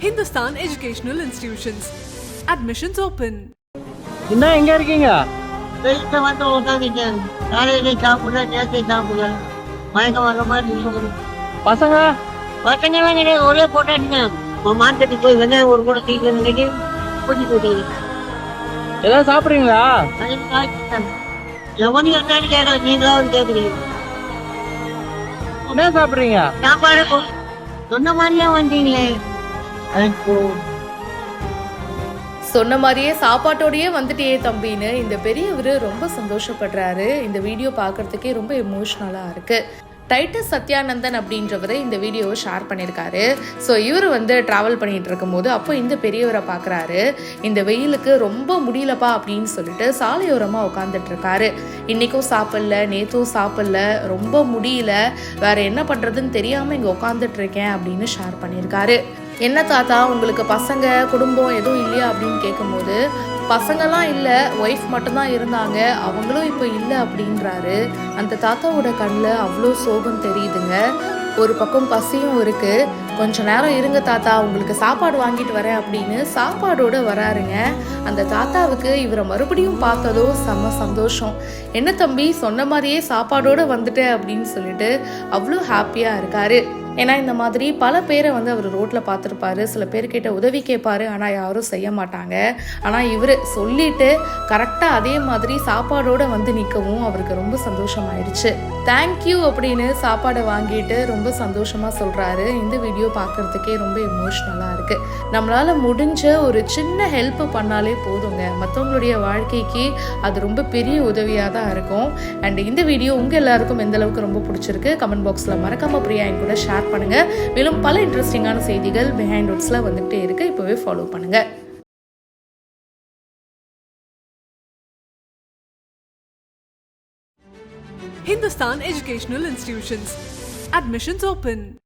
Hindustan Educational Institutions. Admissions open. என்ன எங்க இருக்கீங்க? வெளியில வந்து உட்காந்துட்டேன். காலையில சாப்பிடல, நேரத்தை சாப்பிடல. மயக்கம் வர மாதிரி இருக்குது. பசங்க பசங்கெல்லாம் கிடையாது, ஒரே போட்டாச்சுங்க. மார்க்கெட்டுக்கு போய் வெங்காயம் ஒரு கூட தீர்ந்து நினைக்கி பூச்சி போட்டீங்க. ஏதாவது சாப்பிடுறீங்களா? எவனு என்னன்னு கேட்கல, நீங்களாவது கேட்குறீங்க. என்ன சாப்பிடுறீங்க? சாப்பாடு சொன்ன மாதிரியே வந்தீங்களே. அதுக்கு சொன்ன மாதிரியே சாப்பாட்டோடையே வந்துட்டே தம்பின்னு இந்த பெரியவர் ரொம்ப சந்தோஷப்படுறாரு. இந்த வீடியோ பார்க்கறதுக்கே ரொம்ப எமோஷ்னலாக இருக்குது. டைட்டஸ் சத்யானந்தன் அப்படின்றவர் இந்த வீடியோவை ஷேர் பண்ணியிருக்காரு. ஸோ இவர் வந்து ட்ராவல் பண்ணிகிட்டு இருக்கும்போது அப்போ இந்த பெரியவரை பார்க்குறாரு. இந்த வெயிலுக்கு ரொம்ப முடியலப்பா அப்படின்னு சொல்லிட்டு சாலையோரமாக உட்காந்துட்டு இருக்காரு. இன்றைக்கும் சாப்பிடல, நேற்றும் சாப்பிடல, ரொம்ப முடியல, வேறு என்ன பண்ணுறதுன்னு தெரியாமல் இங்கே உட்காந்துட்டு இருக்கேன் அப்படின்னு ஷேர் பண்ணியிருக்காரு. என்ன தாத்தா உங்களுக்கு பசங்க குடும்பம் எதுவும் இல்லையா அப்படின்னு கேட்கும்போது பசங்கள்லாம் இல்லை, ஒய்ஃப் மட்டும்தான் இருந்தாங்க, அவங்களும் இப்போ இல்லை அப்படின்றாரு. அந்த தாத்தாவோட கண்ணில் அவ்வளோ சோகம் தெரியுதுங்க. ஒரு பக்கம் பசியும் இருக்குது. கொஞ்ச நேரம் இருங்க தாத்தா, உங்களுக்கு சாப்பாடு வாங்கிட்டு வரேன் அப்படின்னு சாப்பாடோடு வராருங்க. அந்த தாத்தாவுக்கு இவரை மறுபடியும் பார்த்ததோ செம்ம சந்தோஷம். என்ன தம்பி சொன்ன மாதிரியே சாப்பாடோடு வந்துட்டேன் அப்படின்னு சொல்லிட்டு அவ்வளோ ஹாப்பியாக இருக்காரு. ஏன்னா இந்த மாதிரி பல பேரை வந்து அவர் ரோட்டில் பார்த்துருப்பாரு. சில பேர்கிட்ட உதவி கேட்பாரு, ஆனால் யாரும் செய்ய மாட்டாங்க. ஆனால் இவர் சொல்லிட்டு கரெக்டாக அதே மாதிரி சாப்பாடோடு வந்து நிற்கவும் அவருக்கு ரொம்ப சந்தோஷமாயிடுச்சு. தேங்க்யூ அப்படின்னு சாப்பாடை வாங்கிட்டு ரொம்ப சந்தோஷமாக சொல்கிறாரு. இந்த வீடியோ பார்க்குறதுக்கே ரொம்ப எமோஷ்னலாக இருக்குது. நம்மளால் முடிஞ்ச ஒரு சின்ன ஹெல்ப் பண்ணாலே போதுங்க, மற்றவங்களுடைய வாழ்க்கைக்கு அது ரொம்ப பெரிய உதவியாக தான் இருக்கும். அண்ட் இந்த வீடியோ உங்கள் எல்லாருக்கும் எந்த அளவுக்கு ரொம்ப பிடிச்சிருக்கு கமெண்ட் பாக்ஸில் மறக்காம பிரியா என் கூட ஷேர் பண்ணுங்க. மேலும் பல இன்ட்ரெஸ்டிங்கான செய்திகள் பிஹைண்ட் ரூட்ஸ்ல வந்துகிட்டே இருக்கு. இப்பவே ஃபாலோ பண்ணுங்க. Hindustan Educational Institutions. Admissions open.